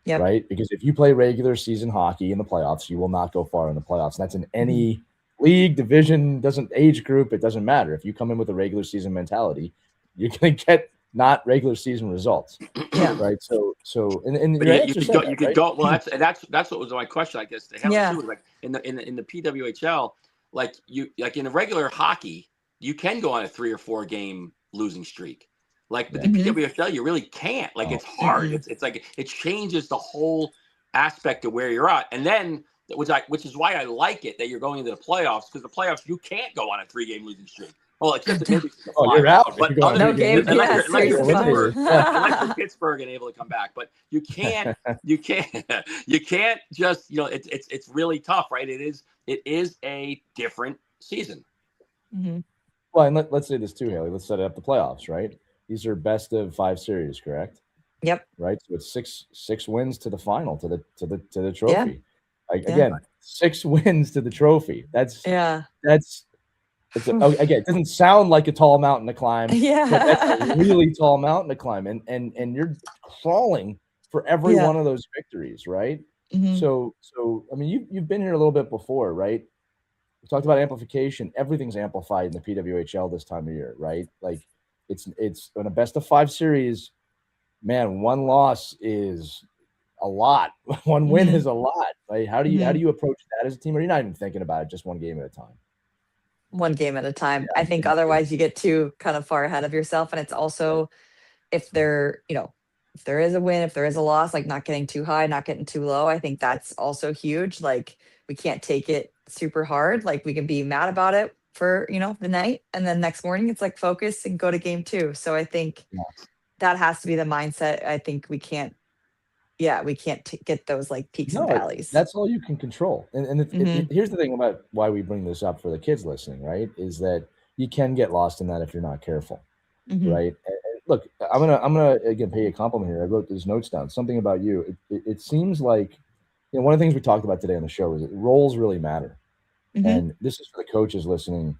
Right? Because if you play regular season hockey in the playoffs, you will not go far in the playoffs. And that's in any league, division, doesn't age group, it doesn't matter. If you come in with a regular season mentality, you're going to get not regular season results. Right. So you could go. Well, that's what was my question, I guess. Too, like in the PWHL, like in the regular hockey, you can go on a 3 or 4 game losing streak. Like, but the PWHL, you really can't. Like, it's hard. It's like it changes the whole aspect of where you're at, and then which is why I like it that you're going into the playoffs, because the playoffs you can't go on a 3 game losing streak. Well, except maybe you're out. But no game, unless you're Pittsburgh and able to come back, but you can't just it's really tough, right? It is a different season. Well, and let's say this too, Haley. Let's set it up the playoffs, right? These are best of 5 series, correct? Yep. Right. So it's six wins to the final, to the trophy. Again, 6 wins to the trophy. Again, it doesn't sound like a tall mountain to climb. But that's a really tall mountain to climb, and you're crawling for every one of those victories, right? So I mean, you've been here a little bit before, right? We talked about amplification. Everything's amplified in the PWHL this time of year, right? Like it's in a best of 5 series, man, 1 loss is a lot. 1 win is a lot. Right? How do you approach that as a team? Or you're not even thinking about it, just 1 game at a time? one game at a time. I think Yeah. otherwise you get too kind of far ahead of yourself. And it's also if there, if there is a win, if there is a loss, like not getting too high, not getting too low, I think that's also huge. Like we can't take it super hard. Like we can be mad about it for, the night. And then next morning it's like focus and go to game two. So I think Yeah. that has to be the mindset. I think we can't, yeah, we can't get those like peaks and No, valleys. that's all you can control. And Hmm. here's the thing about why we bring this up for the kids listening, right? Is that you can get lost in that if you're not careful, Hmm. right? And look, I'm gonna again pay you a compliment here. I wrote these notes down. Something about you. It seems like one of the things we talked about today on the show is that roles really matter. Hmm. And this is for the coaches listening.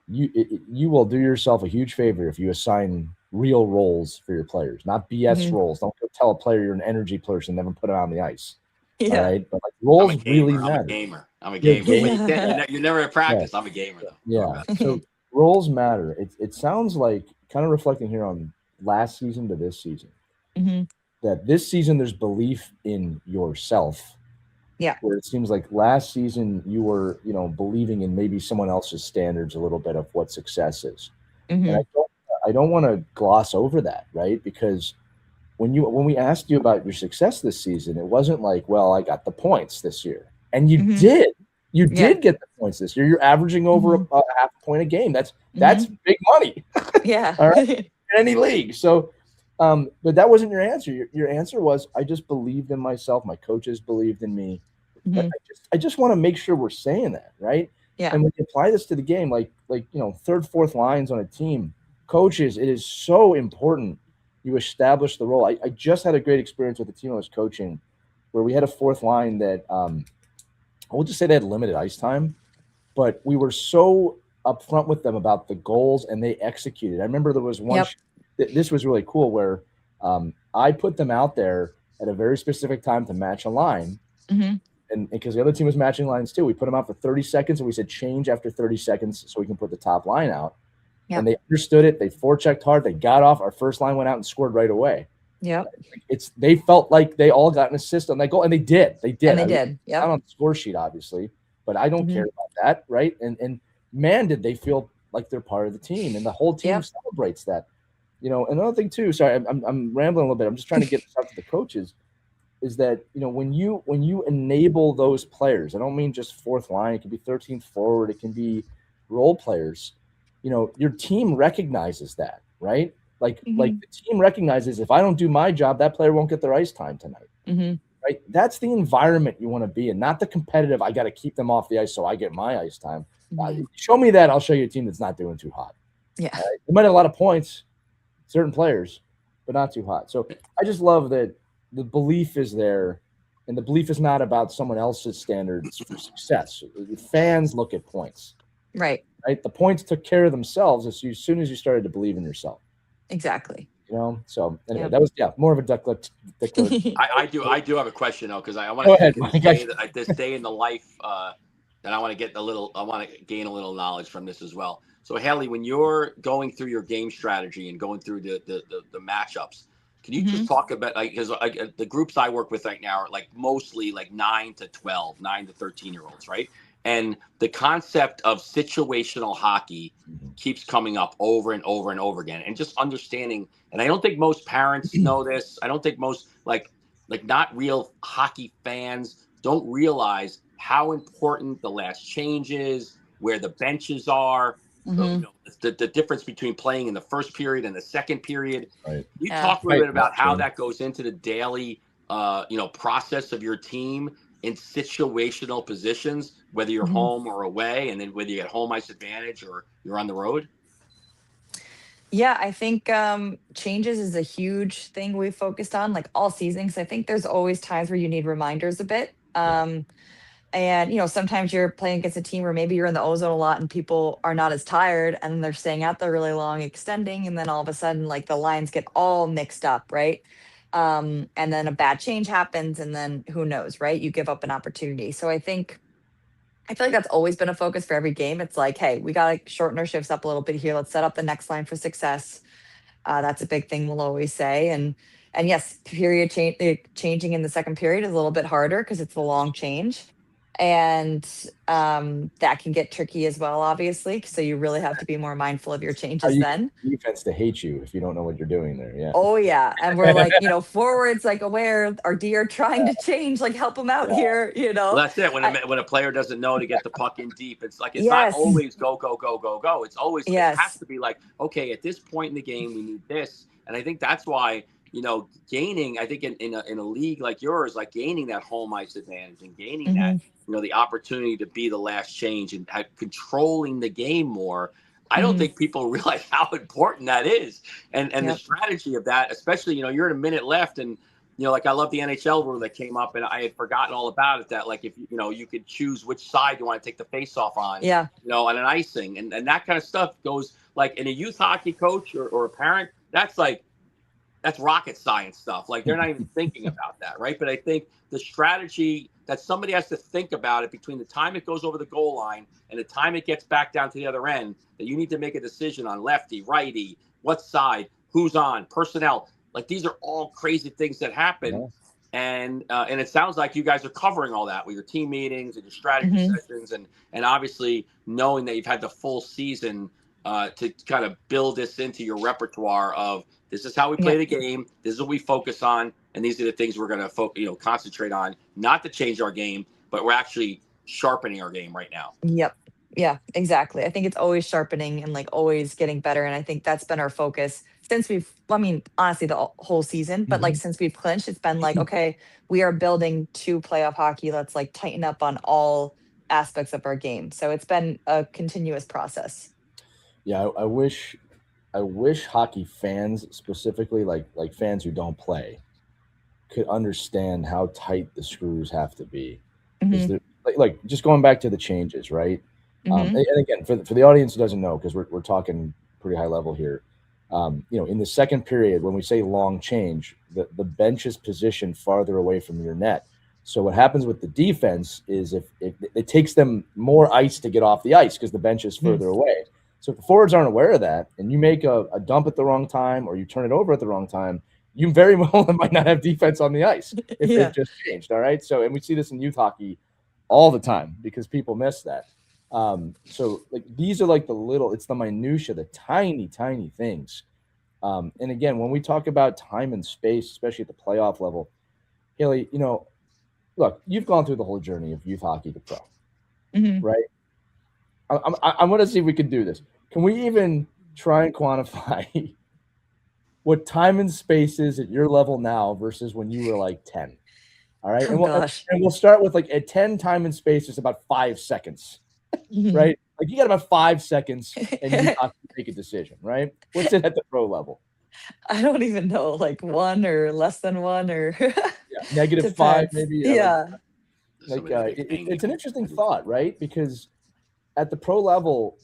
You will do yourself a huge favor if you assign real roles for your players, not BS Hmm. roles. Don't go tell a player you're an energy person, never put it on the ice. All Yeah. right, but like I'm a roles really gamer. I'm a matter. gamer. I'm a You're a gamer. But gamer. you can't. Yeah, You're never at yeah, practice. I'm a gamer though. Go yeah. ahead. So roles matter. It sounds like kind of reflecting here on last season to this season. Hmm. That this season there's belief in yourself, Yeah. where it seems like last season you were, believing in maybe someone else's standards a little bit of what success is. And Hmm. I don't want to gloss over that, right? Because when we asked you about your success this season, it wasn't like, well, I got the points this year. And you Hmm. did. You Yeah. did get the points this year. You're averaging over Hmm. a half a point a game. That's Hmm. big money. Yeah. All right. In any league. So but that wasn't your answer. Your answer was I just believed in myself. My coaches believed in me. But Hmm. I just want to make sure we're saying that, right? Yeah. And when you apply this to the game, like third, fourth lines on a team, coaches, it is so important you establish the role. I just had a great experience with the team I was coaching, where we had a fourth line that we'll just say they had limited ice time, but we were so upfront with them about the goals and they executed. I remember there was one. Yep. This was really cool where I put them out there at a very specific time to match a line Hmm. and because the other team was matching lines too, we put them out for 30 seconds and we said change after 30 seconds so we can put the top line out. And Yep. they understood it. They forechecked hard. They got off. Our first line went out and scored right away. Yep. They felt like they all got an assist on that goal, and they did. They did. And they did. It's not Yep. on the score sheet, obviously, but I don't Hmm. care about that, right? And man, did they feel like they're part of the team, and the whole team Yep. celebrates that. Another thing too. Sorry, I'm rambling a little bit. I'm just trying to get this out to the coaches. Is that when you enable those players, I don't mean just fourth line. It can be 13th forward. It can be role players. Your team recognizes that, right? Like Hmm. the team recognizes if I don't do my job, that player won't get their ice time tonight, Hmm. right? That's the environment you want to be in, not the competitive. I got to keep them off the ice so I get my ice time. Hmm. Show me that, I'll show you a team that's not doing too hot. Yeah. All right? They might have a lot of points, certain players, but not too hot. So I just love that the belief is there, and the belief is not about someone else's standards for success. Fans look at points, Right. right? The points took care of themselves as soon as you started to believe in yourself. Exactly. So anyway, Yep. that was more of a declaration. I do have a question though because I want Go to ahead, think of Mike. this day in the life, and I want to get a little. I want to gain a little knowledge from this as well. So Haley, when you're going through your game strategy and going through the matchups, can you Hmm. just talk about because the groups I work with right now are like mostly like 9 to 12, 9 to 13-year-olds, right? And the concept of situational hockey keeps coming up over and over and over again, and just understanding. And I don't think most parents know this. I don't think most like not real hockey fans don't realize how important the last change is, where the benches are, Hmm. the difference between playing in the first period and the second period. Right. You Yeah. talk a little Right. bit about how that goes into the daily, process of your team in situational positions, whether you're Hmm. home or away, and then whether you get home ice advantage or you're on the road. Yeah, I think changes is a huge thing we've focused on like all season. Because I think there's always times where you need reminders a bit. Yeah. And sometimes you're playing against a team where maybe you're in the ozone a lot and people are not as tired and they're staying out there really long, extending, and then all of a sudden, like the lines get all mixed up, right? And then a bad change happens, and then who knows, right? You give up an opportunity. So I feel like that's always been a focus for every game. It's like, hey, we got to shorten our shifts up a little bit here. Let's set up the next line for success. That's a big thing we'll always say. And yes, changing in the second period is a little bit harder because it's the long change. And that can get tricky as well, obviously. So you really have to be more mindful of your How changes you then. get defense to hate you if you don't know what you're doing there. Yeah. Oh yeah, and we're like, forwards like aware our D are trying to change, like help them out Yeah. here. Well, that's it. I, When a player doesn't know to get the puck in deep, it's like it's not yes, always go go go go go. It's always it has yes, to be like, okay, at this point in the game, we need this, and I think that's why gaining. I think in a league like yours, like gaining that home ice advantage and gaining that hmm the opportunity to be the last change and controlling the game more. I don't hmm think people realize how important that is, and the yep, strategy of that, especially you're in a minute left and like I love the NHL rule that came up, and I had forgotten all about it. That like if you could choose which side you want to take the face off on, yeah, on an icing, and that kind of stuff goes like in a youth hockey coach or a parent. That's rocket science stuff. Like they're not even thinking about that, right? But I think the strategy that somebody has to think about it between the time it goes over the goal line and the time it gets back down to the other end, that you need to make a decision on lefty, righty, what side, who's on, personnel. Like these are all crazy things that happen. Yeah. And it sounds like you guys are covering all that with your team meetings and your strategy hmm sessions, and obviously knowing that you've had the full season to kind of build this into your repertoire of this is how we play yep, the game. This is what we focus on, and these are the things we're going to concentrate on. Not to change our game, but we're actually sharpening our game right now. yep, yeah, exactly. I think it's always sharpening and like always getting better, and I think that's been our focus since we've. Well, I mean, honestly, the whole season, but like Mhm. since we've clinched, it's been like, okay, we are building to playoff hockey. Let's like tighten up on all aspects of our game. So it's been a continuous process. Yeah, I wish hockey fans specifically, like fans who don't play, could understand how tight the screws have to be. Because hmm they're like just going back to the changes, right? hmm And again, for the audience who doesn't know, because we're talking pretty high level here. In the second period, when we say long change, the bench is positioned farther away from your net. So what happens with the defense is if it takes them more ice to get off the ice because the bench is further away. So if the forwards aren't aware of that, and you make a dump at the wrong time or you turn it over at the wrong time, you very well might not have defense on the ice if they've Yeah. just changed. All right. So, and we see this in youth hockey all the time because people miss that. So like these are like it's the minutia, the tiny, tiny things. And again, when we talk about time and space, especially at the playoff level, Haley, look, you've gone through the whole journey of youth hockey to pro, hmm right? I'm going to see if we can do this. Can we even try and quantify what time and space is at your level now versus when you were like 10? All right. Oh gosh. And we'll start with like at 10 time and space is about 5 seconds, Mhm. right? Like you got about 5 seconds and you have to make a decision, right? What's it at the pro level? I don't even know, like 1 or less than 1 or Yeah. -5, depends. maybe. Yeah. Somebody will be paying It's an you. interesting thought, right? Because at the pro level,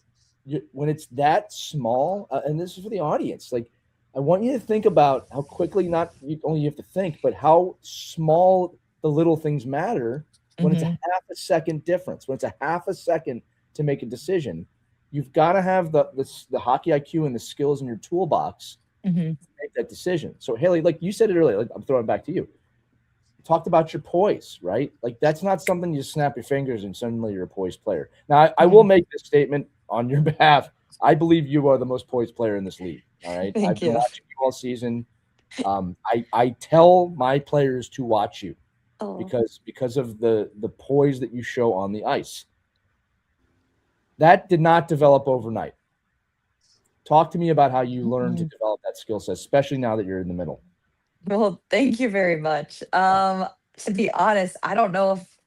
when it's that small, and this is for the audience, like I want you to think about how quickly, not only you have to think, but how small the little things matter when it's a Mhm. half a second difference, when it's a half a second to make a decision. You've got to have the hockey IQ and the skills in your toolbox Mhm. to make that decision. So Haley, like you said it earlier, like, I'm throwing it back to you. Talked about your poise, right? Like that's not something you snap your fingers and suddenly you're a poised player. Now, I will Mhm. make this statement on your behalf. I believe you are the most poised player in this league. All right, I've Thank been you. watching you all season. I tell my players to watch you Oh. because of the poise that you show on the ice. That did not develop overnight. Talk to me about how you learned to Mhm. develop that skill set, especially now that you're in the middle. Well, thank you very much. To be honest, I don't know if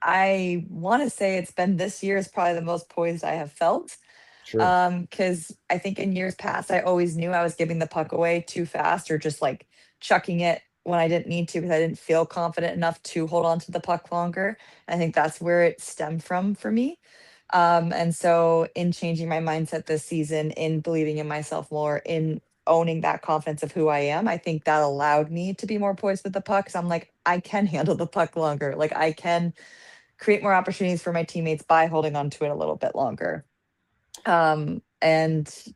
I wanna say it's been this year is probably the most poised I have felt. Sure. Because I think in years past, I always knew I was giving the puck away too fast or just like chucking it when I didn't need to because I didn't feel confident enough to hold on to the puck longer. I think that's where it stemmed from for me. And so, in changing my mindset this season, in believing in myself more, in owning that confidence of who I am, I think that allowed me to be more poised with the puck. Because I'm like, I can handle the puck longer. Like, I can create more opportunities for my teammates by holding on to it a little bit longer, and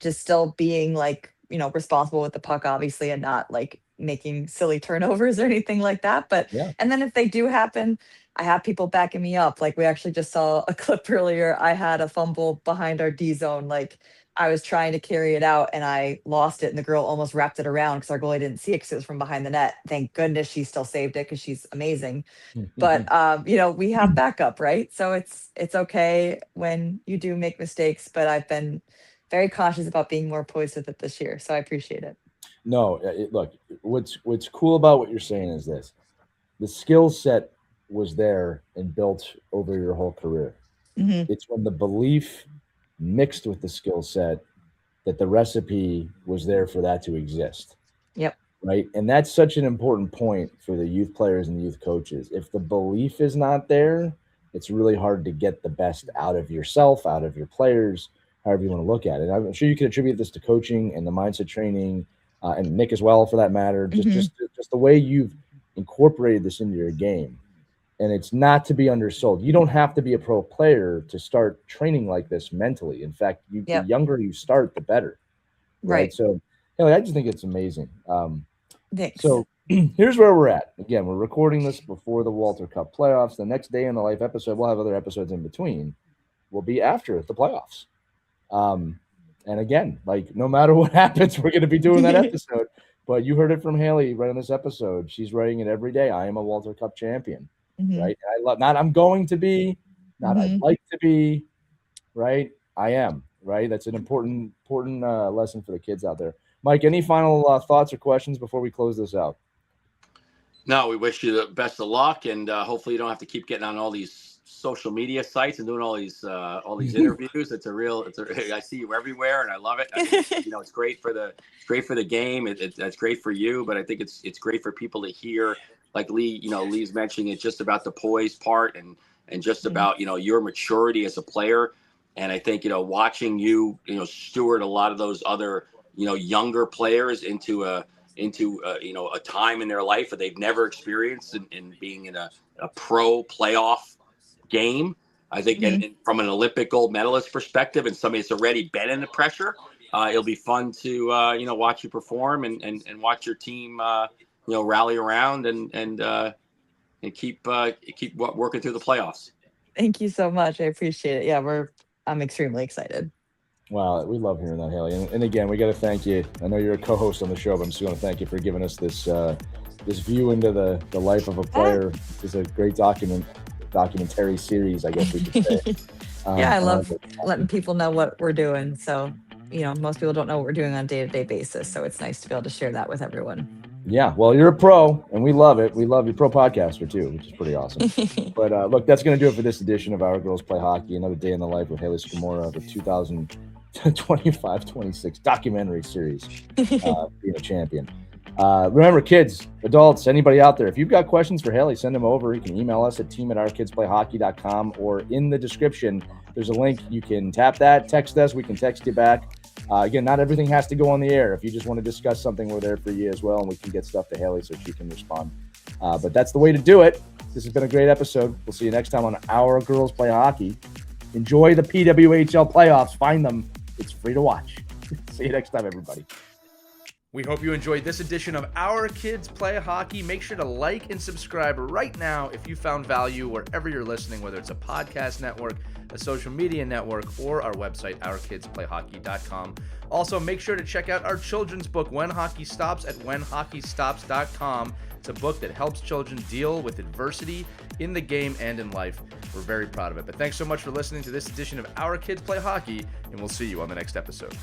just still being like, responsible with the puck, obviously, and not like making silly turnovers or anything like that. But Yeah. and then if they do happen, I have people backing me up. Like we actually just saw a clip earlier. I had a fumble behind our D zone. Like I was trying to carry it out and I lost it, and the girl almost wrapped it around because our goalie didn't see it because it was from behind the net. Thank goodness she still saved it because she's amazing. But we have backup, right? So it's okay when you do make mistakes, but I've been very cautious about being more poised with it this year. So I appreciate it. No, look, what's cool about what you're saying is this. The skill set was there and built over your whole career. It's when the belief mixed with the skill set that the recipe was there for that to exist. Yep. Right. And that's such an important point for the youth players and the youth coaches. If the belief is not there, it's really hard to get the best out of yourself, out of your players, however you want to look at it. I'm sure you can attribute this to coaching and the mindset training, and Nick as well, for that matter. Just the way you've incorporated this into your game. And it's not to be undersold. You don't have to be a pro player to start training like this mentally. In fact, the younger you start, the better. Right. So, I just think it's amazing. Thanks. So here's where we're at. Again, we're recording this before the Walter Cup playoffs. The next day in the life episode, we'll have other episodes in between, will be after the playoffs. And again, like no matter what happens, we're going to be doing that episode. But you heard it from Haley right on this episode. She's writing it every day. I am a Walter Cup champion. Right. I love, not I'm going to be, not I'd like to be, right. I am, right. That's an important lesson for the kids out there. Mike, any final thoughts or questions before we close this out? No, we wish you the best of luck, and hopefully you don't have to keep getting on all these social media sites and doing all these interviews. I see you everywhere, and I love it. I think, it's great for the game. It's great for you, but I think it's great for people to hear. Like Lee's mentioning, it's just about the poise part and just about, your maturity as a player. And I think, watching you, steward a lot of those other, younger players into a time in their life that they've never experienced in being in a pro playoff game. I think and from an Olympic gold medalist perspective and somebody that's already been in the pressure, it'll be fun to, watch you perform and watch your team, rally around and keep working through the playoffs. Thank you so much. I appreciate it. Yeah, I'm extremely excited. Wow, we love hearing that, Haley. And again, we got to thank you. I know you're a co-host on the show, but I'm still going to thank you for giving us this view into the life of a player. It's a great documentary series, I guess we could say. I love letting people know what we're doing. So, most people don't know what we're doing on a day-to-day basis. So it's nice to be able to share that with everyone. Yeah, well, you're a pro, and we love it. We love you, pro podcaster too, which is pretty awesome. But look, that's going to do it for this edition of Our Girls Play Hockey. Another day in the life with Haley Scamurra, the 2025-26 documentary series, being a champion. Remember, kids, adults, anybody out there, if you've got questions for Haley, send them over. You can email us at team@ourkidsplayhockey.com, or in the description, there's a link. You can tap that, text us. We can text you back. Again, not everything has to go on the air. If you just want to discuss something, we're there for you as well, and we can get stuff to Haley so she can respond. But that's the way to do it. This has been a great episode. We'll see you next time on Our Girls Play Hockey. Enjoy the PWHL playoffs. Find them. It's free to watch. See you next time, everybody. We hope you enjoyed this edition of Our Kids Play Hockey. Make sure to like and subscribe right now if you found value wherever you're listening, whether it's a podcast network, a social media network, or our website, ourkidsplayhockey.com. Also, make sure to check out our children's book, When Hockey Stops, at whenhockeystops.com. It's a book that helps children deal with adversity in the game and in life. We're very proud of it. But thanks so much for listening to this edition of Our Kids Play Hockey, and we'll see you on the next episode.